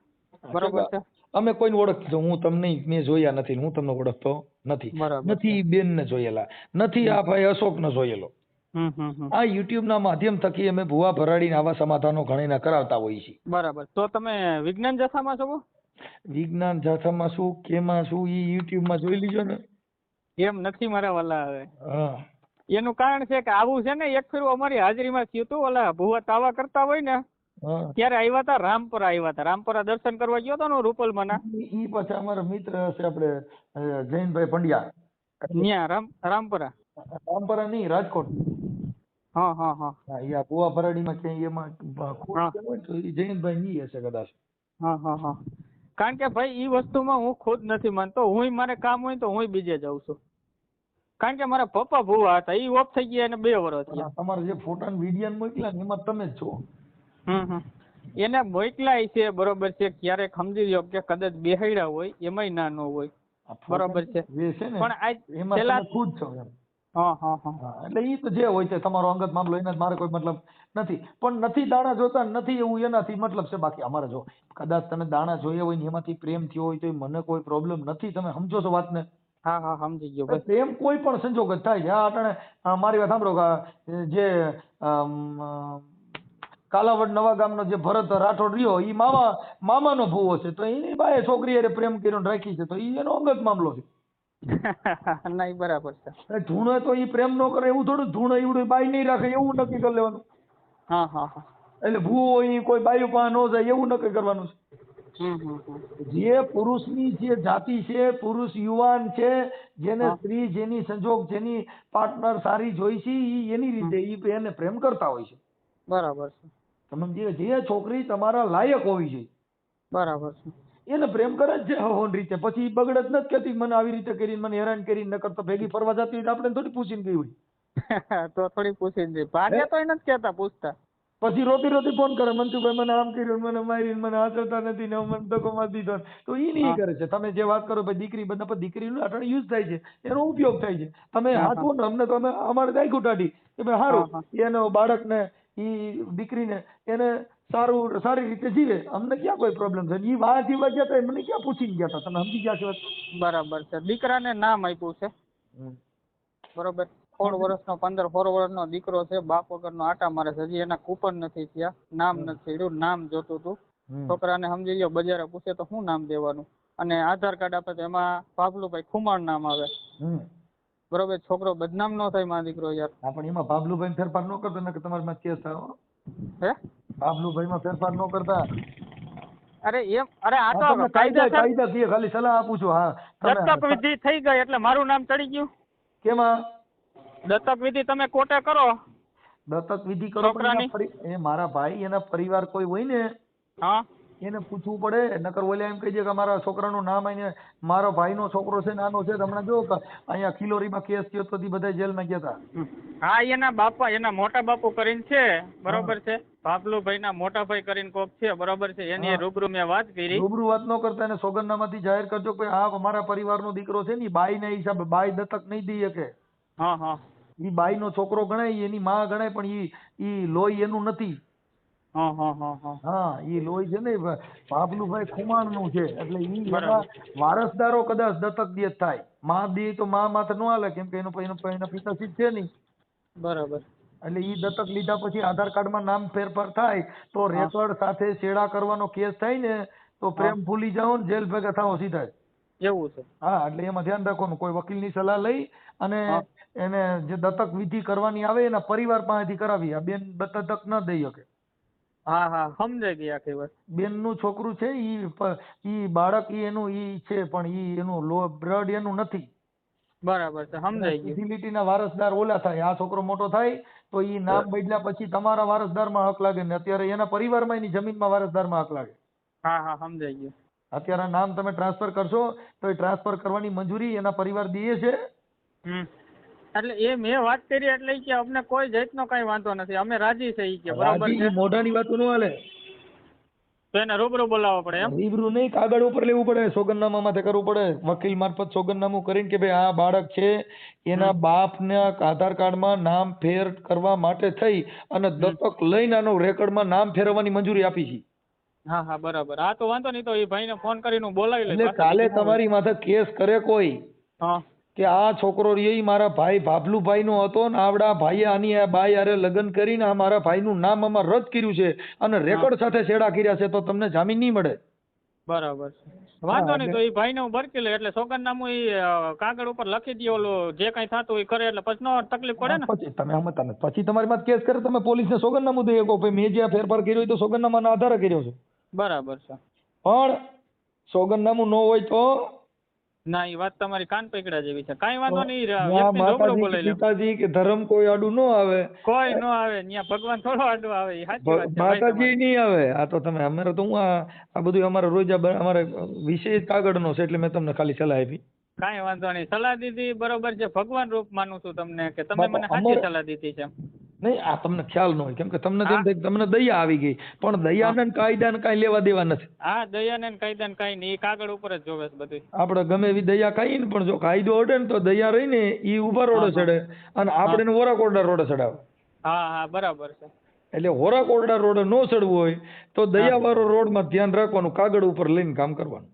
બરોબર છે. અમે કોઈને ઓળખતો હું તમને મેં જોયા નથી, હું તમને ઓળખતો નથી. નથી બેન ને જોયેલા નથી, આ ભાઈ અશોક ને જોયેલો. આ યુટ્યુબ ના માધ્યમ થકી અમે ભુવા ભરાડીને આવા સમાધાનો ઘણીના કરાવતા હોઈએ છીએ. બરાબર. તો તમે વિજ્ઞાન જથ્થામાં છો? વિજ્ઞાન જથ્થામાં શું કેમાં શું ઈ યુટ્યુબ માં જોઈ લીજો ને. એમ નથી મારા વાલા. હવે હા, એનું કારણ છે કે આવું છે ને એક ફેરું અમારી હાજરીમાં થયું હતું. ઓલા ભુવા તાવા કરતા હોય ને ત્યારે આવ્યા હતા રામપુરા. આવ્યા હતા રામપુરા દર્શન કરવા ગયો હતો ને રૂપલમાં ના. ઈ પછી અમારા મિત્ર છે આપણે જૈનભાઈ પંડ્યા. ન્યા રામપુરા. રામપુરા નહીં, રાજકોટ. હા હા હા. આ ભુવા ભરાડીમાં ક્યાંય એમાં તો જૈનભાઈ નહીં હશે કદાચ. હા હા હા. કારણ કે ભાઈ ઈ વસ્તુમાં હું ખુદ નથી માનતો. હું મારે કામ હોય તો હું બીજે જાઉં છું. કારણ કે મારા પપ્પા ભુવા હતા, ઈ ઓફ થઈ ગયા એને 2 વર્ષ થયા. તમારે જે ફોટા વિડીયો મોકલ્યા ને એમાં તમે જ છો. એને મોકલાય છે બરોબર છે. ક્યારેક સમજી લો કે કદાચ બેહાડ્યા હોય એમાંય ના ન હોય બરોબર છે. પણ આજ પેલા ખુદ છો એમ. હા હા હા. એટલે ઈ તો જે હોય છે તમારો અંગત મામલો, એના મારે કોઈ મતલબ નથી. પણ નથી દાણા જોતા નથી એવું એનાથી મતલબ છે. બાકી અમારે જો કદાચ તમે દાણા જોયા હોય ને એમાંથી પ્રેમ થયો હોય તો મને કોઈ પ્રોબ્લેમ નથી. તમે સમજો છો વાતને? હા હા સમજી ગયો. પ્રેમ કોઈ પણ સંજોગ જ થાય છે. આ અટાણે મારી વાત સાંભળો કે જે કાલાવડ નવા ગામનો જે ભરત રાઠોડ રહ્યો ઈ મામાનો ભૂવો છે તો એની બાએ છોકરી હારે પ્રેમ કર્યો રાખી છે તો ઈ એનો અંગત મામલો છે. નહીં બરાબર છે. ધૂણે તો ઈ પ્રેમ ન કરે એવું થોડું. ધૂણે એવડું બાઈ નહીં રાખે એવું નક્કી કરી લેવાનું. હા હા હા. એટલે ભૂવો ઈ કોઈ બાયું પાસે ન જાય એવું નક્કી કરવાનું છે. જે પુરુષની જે જાતિ છે, પુરુષ યુવાન છે, જેને સ્ત્રી જેની સંજોગ જેની પાર્ટનર સારી જોઈ છે ઈ એની રીતે ઈ એને પ્રેમ કરતા હોય છે. બરાબર છે. તમે જે છોકરી તમારા લાયક હોવી જોઈએ બરાબર છે એને પ્રેમ કરે જ છે હવન રીતે. પછી બગડે જ નથી કેતી મને આવી રીતે કરીને મને હેરાન કરીને ન કરતો ભેગી ફરવા જતી હોય આપણે થોડી પૂછીને ગઈ હોય. તો થોડી પૂછીને ભાગ્ય તો નથી કેતા પૂછતા. પછી રોતી ફોન કરે મનસુખભાઈ મને આમ કર્યું, મને મારી, મને હાચવતા નથી ને મને ધક્કો મારી દીધો. તો ઈ નહીં કરે છે. તમે જે વાત કરો ભાઈ દીકરી બધા દીકરીનું અટાણે યુઝ થાય છે, એનો ઉપયોગ થાય છે. તમે હાચવો ને અમને તો અમે અમારે દાઈ ઘૂટાડી કે ભાઈ સારું એનો બાળકને ઈ દીકરીને એને સારી રીતે જીવે, અમને ક્યાં કોઈ પ્રોબ્લેમ છે. ઈ વાહ જીવા ગયા હતા મને ક્યાં પૂછીને ગયા હતા. તમે સમજી ગયા છો? બરાબર છે. દીકરાને નામ આપ્યું છે બરોબર. 16 વર્ષનો 15-16 વર્ષનો દીકરો છે. બાપ વગરનો આટા મારે છે. હજી એના કૂપન નથી થયા, નામ નથી થયું. નામ જોતું હતું. છોકરાને સમજી લો બજારે પૂછે તો શું નામ દેવાનું, અને આધાર કાર્ડ આપે તો એમાં ભાભલુભાઈ ખુમાણ નામ આવે બરોબર. છોકરો બદનામ ન થાય માં દીકરો યાર. પણ એમાં ભાભલુભાઈ ફેરફાર ન કરતો ને તમારે માં કેસ થાય. હે ભાભલુભાઈ માં ફેરફાર ન કરતા. અરે એમ અરે આ તો કાયદા ખાલી સલાહ આપું છું. હા, દત્તક વિધિ થઈ ગઈ એટલે મારું નામ ચડી ગયું. કેમાં દત્તક વિધિ તમે કોર્ટે કરો. દત્તક વિધિ કરો એ મારા ભાઈ એના પરિવાર કોઈ હોય ને હા એને પૂછવું પડે. નકર ઓલે એમ કહી દે કે મારા છોકરાનું નામ આઈને મારો ભાઈનો છોકરો છે નાનો છે. હમણાં જો અહીંયા ખિલોરીમાં કેસ થયો તો બધા જેલમાં ગયા હતા. હા એના બાપા એના મોટા બાપુ કરીને છે બરોબર છે. ભાભલુભાઈ ના મોટા ભાઈ કરીને કોક છે બરોબર છે. એની રૂબરૂ મેં વાત કરી. રૂબરૂ વાત ન કરતા એને સોગંદનામાથી જાહેર કરજો કે આ અમારા પરિવારનો દીકરો છે ને બાઈ ના હિસાબે બાઈ દત્તક નહીં દઈ શકે. હા હા. ઈ બાઈ નો છોકરો ગણાય, એની માં ગણાય, પણ ઈ લોહી એનું નથી. હા હા હા હા હા ઈ લોહી છે ને ભાભલુભાઈ ખુમાણનું છે એટલે ઈ બરાબર. એના વારસદારો કદાચ દત્તક દે થાય માં દે તો માં માથે ન હાલે કેમ કે એના પિતાશ્રી છે નહીં બરાબર. એટલે ઈ દત્તક લીધા પછી આધાર કાર્ડમાં નામ ફેરફાર થાય તો હા. રેકર્ડ સાથે છેડા કરવાનો કેસ થાય ને તો પ્રેમ ભૂલી જાઓ ને જેલ ભેગા થાઓ સીધા જ. એવું છે. હા એટલે એમાં ધ્યાન રાખવાનું કોઈ વકીલની સલાહ લઈ અને હા. એને જે દત્તક વિધિ કરવાની આવે એના પરિવાર પાસેથી કરાવી આ બેન દત્તક ન દઈ શકે. હા હા સમજાઈ ગઈ આખી વાત. બેનનું છોકરું છે ઈ બાળક ઈ એનું ઈ છે પણ ઈ એનું બ્લડ એનું નથી. બરાબર છે સમજાઈ ગયું. સીધી લીટીના વારસદાર ઓલા થાય આ છોકરો મોટો થાય તો ઈ નામ બદલ્યા પછી તમારા વારસદારમાં હક લાગે ને અત્યારે એના પરિવારમાં એની જમીનમાં વારસદારમાં હક લાગે. હા હા સમજાઈ ગયું. અત્યારે આ નામ તમે ટ્રાન્સફર કરશો તો એ ટ્રાન્સફર કરવાની મંજૂરી એના પરિવાર દે છે. એટલે એ મેં વાત કરી એટલે ઈ કે અમને કોઈ જાતનો કઈ વાંધો નથી અમે રાજી છે ઈ કે બરાબર રાજી છે. ઈ મોઢાની વાતો ન હાલે. તો એને રૂબરૂ બોલાવવો પડે એમ. રૂબરૂ નહીં કાગળ ઉપર લેવું પડે સોગંદનામા માથે કરવું પડે વકીલ મારફત સોગંદનામું કરીને કે ભાઈ આ બાળક છે એના બાપના આધાર કાર્ડમાં નામ ફેર કરવા માટે થઈ અને દત્તક લઈને આનો રેકર્ડમાં નામ ફેરવવાની મંજૂરી આપી છે. હા હા બરાબર. હા તો વાંધો નહીં તો એ ભાઈને ફોન કરીને હું બોલાવી લઈશ. એટલે કાલે તમારી માથે કેસ કરે કોઈ હા કે આ છોકરો રહ્યો મારા ભાઈ ભાભલુભાઈ નો હતો ને આવડા ભાઈએ આની આ બાઈ હારે લગ્ન કરીને આ મારા ભાઈનું નામ આમાં રદ કર્યું છે અને રેકોર્ડ સાથે છેડા કર્યા છે તો તમને જામીન નહીં મળે. બરાબર છે. વાંધો નહીં તો એ ભાઈને હું બરકી લઈ એટલે સોગંદનામું એ કાગળ ઉપર લખી દે ઓલું જે કઈ થતું એ કરે એટલે પછી નો તકલીફ પડે ને. પછી તમે સમજતા નથી પછી તમારી માં કેસ કરે તમે પોલીસને સોગંદનામું દઈ શકો ભાઈ મેં જે આ ફેરફાર કર્યો હોય તો સોગંદનામાના આધારે કર્યો છે. બરાબર છે. પણ સોગંદનામું ન હોય તો ના એ વાત તમારી કાન પકડ્યા જેવી છે. કાંઈ વાંધો નહીં. ત્યાં વ્યક્તિને રૂબરૂ માતાજી બોલાવી લે. પિતાજી કે ધર્મ કોઈ આડું ન આવે કોઈ ન આવે ત્યાં ભગવાન થોડો આડો આવે એ સાચી વાત છે ભાઈ માતાજી તમારી. નહીં આવે. આ તો તમે અમારે તો હું આ બધું અમારે રોજ અમારે વિષય જ કાગળનો છે એટલે મેં તમને ખાલી સલાહ આપી. કાંઈ વાંધો નહીં. સલાહ દીધી બરોબર છે. ભગવાન રૂપ માનું છું તમને કે તમે મને સાચી સલાહ દીધી છે. નહીં આ તમને ખ્યાલ ન હોય કેમ કે તમને તેમ થાય કે તમને દયા આવી ગઈ પણ દયાને ને કાયદાને કાંઈ લેવા દેવા નથી. હા દયા ને કાયદા ને કાંઈ નહીં. એ કાગળ ઉપર જ જોવે છે બધું. આપણે ગમે એવી દયા ખાઈએ ને પણ જો કાયદો અડે ને તો દયા રહી ને એ ઉભા રોડે ચડે અને આપણે એને હોરા કોરડા રોડે ચડાવે. હા હા બરાબર છે. એટલે હોરા કોરડા રોડે ન ચડવું હોય તો દયાવાળો રોડમાં ધ્યાન રાખવાનું કાગળ ઉપર લઈને કામ કરવાનું.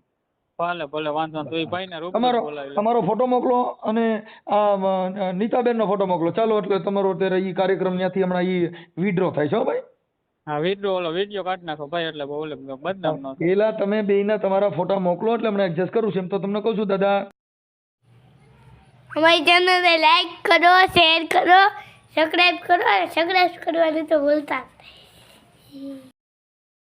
ભલે ભલે વાંધો નહીં. તો એ ભાઈને રૂબરૂ બોલાવી લે. તમારો ફોટો મોકલો અને આ નીતાબેનનો ફોટો મોકલો ચાલો એટલે તમારો અત્યારે ઈ કાર્યક્રમ ત્યાંથી હમણાં ઈ વિડ્રો થાય છે હો ભાઈ. હા વિડીયો કાઢી નાખો ભાઈ એટલે ઓલે બદનામ ન થાય. પેલા તમે બેયના તમારા ફોટા મોકલો એટલે હમણાં એડજસ્ટ કરું છું એમ તો તમને કહું છું દાદા. અમારી ચેનલને લાઈક કરો, શેર કરો, સબસ્ક્રાઈબ કરો અને સબસ્ક્રાઈબ કરવાનું તો ભૂલતા નહીં.